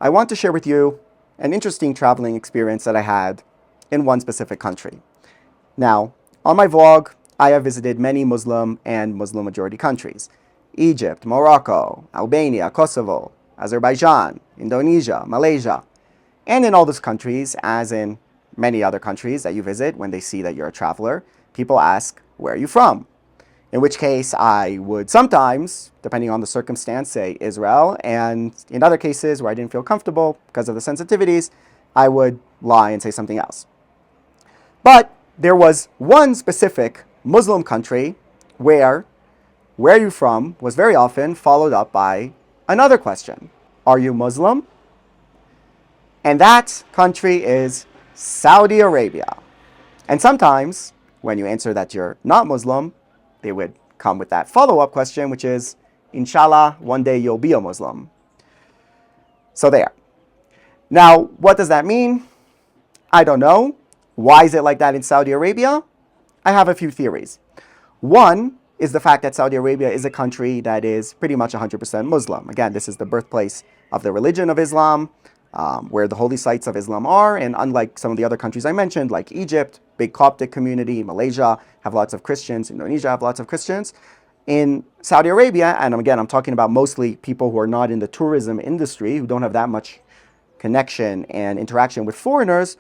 I want to share with you an interesting traveling experience that I had in one specific country. Now, on my vlog, I have visited many Muslim and Muslim majority countries: Egypt, Morocco, Albania, Kosovo, Azerbaijan, Indonesia, Malaysia. And in all those countries, as in many other countries that you visit, when they see that you're a traveler, people ask, "Where are you from?" In which case, I would sometimes, depending on the circumstance, say Israel. And in other cases where I didn't feel comfortable because of the sensitivities, I would lie and say something else. But there was one specific Muslim country where are you from was very often followed up by another question: Are you Muslim? And that country is Saudi Arabia. And sometimes, when you answer that you're not Muslim, they would come with that follow-up question, which is, Inshallah, one day you'll be a Muslim. So there. Now, what does that mean? I don't know. Why is it like that in Saudi Arabia? I have a few theories. One is the fact that Saudi Arabia is a country that is pretty much 100% Muslim. Again, this is the birthplace of the religion of Islam, where the holy sites of Islam are. And unlike some of the other countries I mentioned, like Egypt, big Coptic community, Malaysia have lots of Christians, Indonesia have lots of Christians. In Saudi Arabia, and again, I'm talking about mostly people who are not in the tourism industry, who don't have that much connection and interaction with foreigners,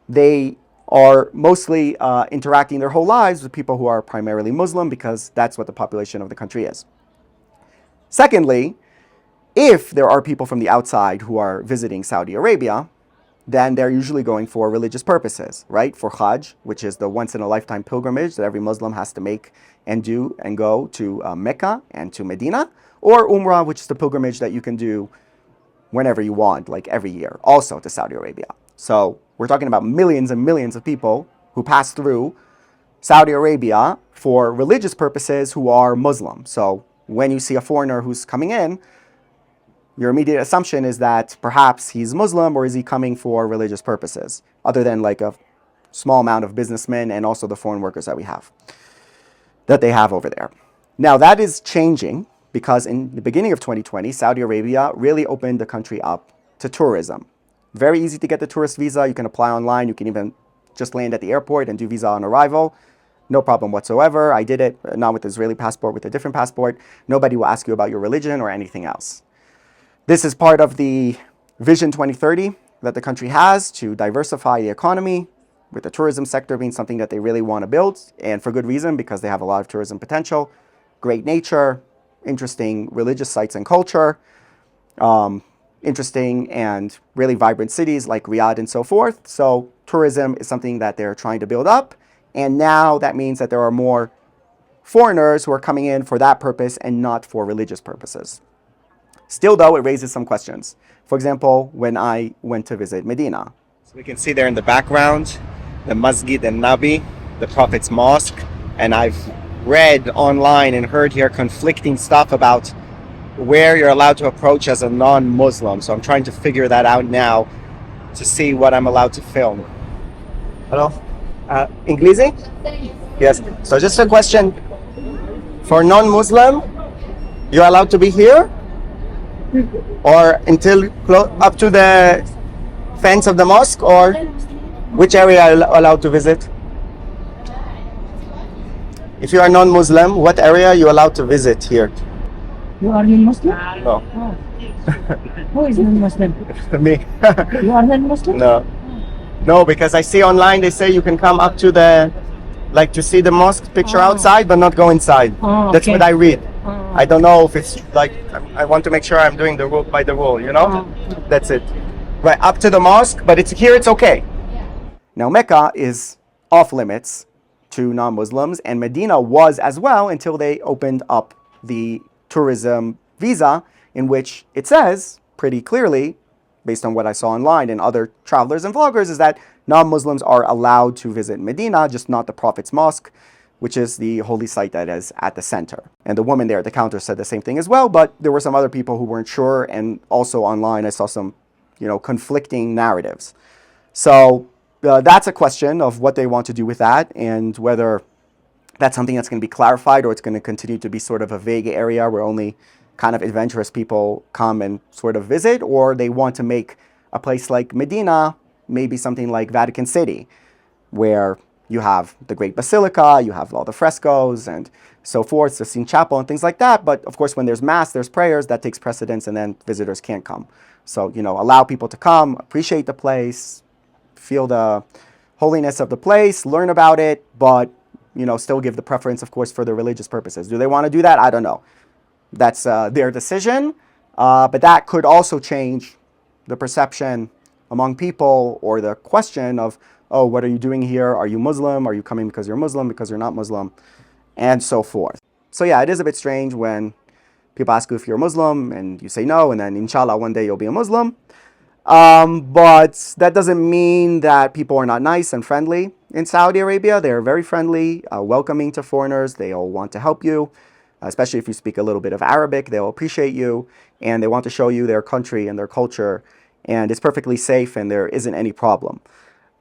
they are mostly interacting their whole lives with people who are primarily Muslim, because that's what the population of the country is. Secondly, if there are people from the outside who are visiting Saudi Arabia, then they're usually going for religious purposes, right? For Hajj, which is the once-in-a-lifetime pilgrimage that every Muslim has to make and do and go to Mecca and to Medina, or Umrah, which is the pilgrimage that you can do whenever you want, like every year, also to Saudi Arabia. So we're talking about millions and millions of people who pass through Saudi Arabia for religious purposes who are Muslim. So when you see a foreigner who's coming in, your immediate assumption is that perhaps he's Muslim, or is he coming for religious purposes, other than like a small amount of businessmen and also the foreign workers that they have over there. Now that is changing, because in the beginning of 2020, Saudi Arabia really opened the country up to tourism. Very easy to get the tourist visa. You can apply online. You can even just land at the airport and do visa on arrival. No problem whatsoever. I did it, not with the Israeli passport, with a different passport. Nobody will ask you about your religion or anything else. This is part of the Vision 2030 that the country has to diversify the economy, with the tourism sector being something that they really want to build, and for good reason, because they have a lot of tourism potential, great nature, interesting religious sites and culture, interesting and really vibrant cities like Riyadh and so forth. So tourism is something that they're trying to build up, and now that means that there are more foreigners who are coming in for that purpose and not for religious purposes. Still, though, it raises some questions. For example, when I went to visit Medina. So we can see there in the background, the Masjid al-Nabi, the Prophet's Mosque. And I've read online and heard here conflicting stuff about where you're allowed to approach as a non-Muslim. So I'm trying to figure that out now to see what I'm allowed to film. Hello? English? Yes. So just a question. For non-Muslim, you're allowed to be here? Or until up to the fence of the mosque, or which area are you allowed to visit? If you are non-Muslim, what area are you allowed to visit here? You are non-Muslim? No. Oh. Who is non-Muslim? Me. You are non-Muslim? No. No, because I see online they say you can come up to the, like, to see the mosque picture outside, but not go inside. Oh, That's okay. what I read. Oh. I don't know if it's like, I want to make sure I'm doing the rule by the rule, you know? Oh. That's it. Right, up to the mosque, but it's here, it's okay. Now Mecca is off limits to non-Muslims, and Medina was as well until they opened up the tourism visa, in which it says pretty clearly, based on what I saw online and other travelers and vloggers, is that non-Muslims are allowed to visit Medina, just not the Prophet's Mosque, which is the holy site that is at the center. And the woman there at the counter said the same thing as well, but there were some other people who weren't sure, and also online I saw some, conflicting narratives. So that's a question of what they want to do with that, and whether that's something that's going to be clarified, or it's going to continue to be sort of a vague area where only kind of adventurous people come and sort of visit, or they want to make a place like Medina, maybe something like Vatican City, where you have the Great Basilica, you have all the frescoes and so forth, the Sistine Chapel and things like that. But of course, when there's Mass, there's prayers, that takes precedence, and then visitors can't come. So, allow people to come, appreciate the place, feel the holiness of the place, learn about it, but, still give the preference, of course, for the religious purposes. Do they want to do that? I don't know. That's their decision. But that could also change the perception among people, or the question of, oh, what are you doing here? Are you Muslim? Are you coming because you're Muslim, because you're not Muslim? And so forth. So yeah, it is a bit strange when people ask you if you're Muslim and you say no, and then inshallah one day you'll be a Muslim. But that doesn't mean that people are not nice and friendly in Saudi Arabia. They're very friendly, welcoming to foreigners. They all want to help you, especially if you speak a little bit of Arabic. They'll appreciate you, and they want to show you their country and their culture, and it's perfectly safe, and there isn't any problem.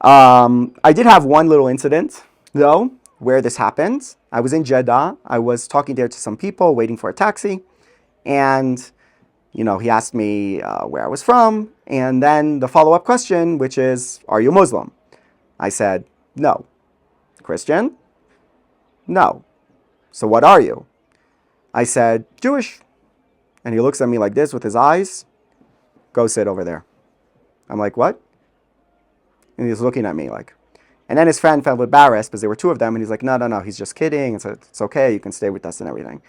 I did have one little incident, though, where this happened. I was in Jeddah. I was talking there to some people, waiting for a taxi, and he asked me where I was from, and then the follow-up question, which is, are you Muslim? I said, no. Christian? No. So what are you? I said, Jewish. And he looks at me like this with his eyes. Go sit over there. I'm like, what? And he's looking at me like, and then his friend felt embarrassed because there were two of them, and he's like, no, he's just kidding. It's okay, you can stay with us and everything.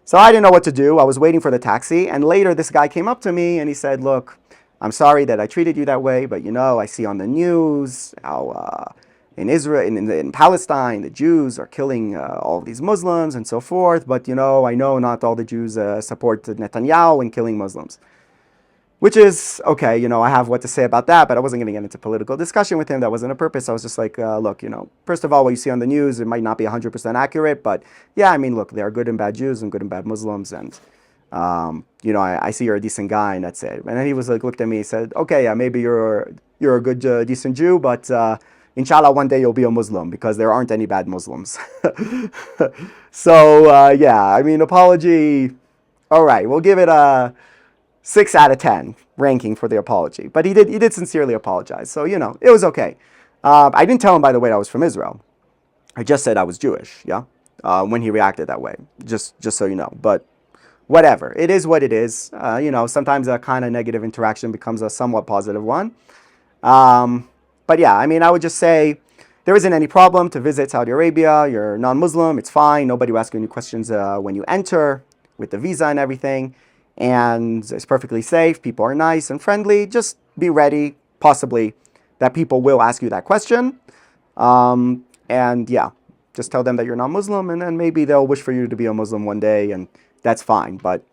So I didn't know what to do. I was waiting for the taxi, and later this guy came up to me and he said, look, I'm sorry that I treated you that way, but I see on the news how in Israel, in Palestine, the Jews are killing all of these Muslims and so forth, but I know not all the Jews support Netanyahu in killing Muslims. Which is, okay, I have what to say about that, but I wasn't going to get into political discussion with him. That wasn't a purpose. I was just like, look, first of all, what you see on the news, it might not be 100% accurate, but yeah, I mean, look, there are good and bad Jews and good and bad Muslims, and, I see you're a decent guy, and that's it. And then he was like, looked at me, he said, okay, yeah, maybe you're a good, decent Jew, but inshallah, one day you'll be a Muslim, because there aren't any bad Muslims. So, yeah, I mean, apology, all right, we'll give it a 6 out of 10 ranking for the apology. But he did sincerely apologize. So, it was okay. I didn't tell him, by the way, I was from Israel. I just said I was Jewish, yeah? When he reacted that way, just so you know. But whatever. It is what it is. Sometimes a kind of negative interaction becomes a somewhat positive one. But yeah, I mean, I would just say there isn't any problem to visit Saudi Arabia. You're non-Muslim. It's fine. Nobody will ask you any questions when you enter with the visa and everything. And it's perfectly safe. People are nice and friendly. Just be ready, possibly, that people will ask you that question. And yeah, just tell them that you're not Muslim, and then maybe they'll wish for you to be a Muslim one day, and that's fine. But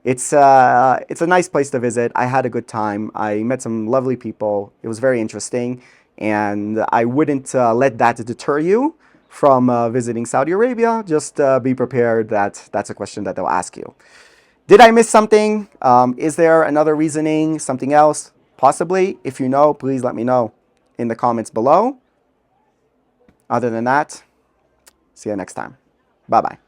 it's a nice place to visit. I had a good time. I met some lovely people. It was very interesting, and I wouldn't let that deter you from visiting Saudi Arabia. Just be prepared that that's a question that they'll ask you. Did I miss something? Is there another reasoning, something else? Possibly. If you know, please let me know in the comments below. Other than that, see you next time. Bye-bye.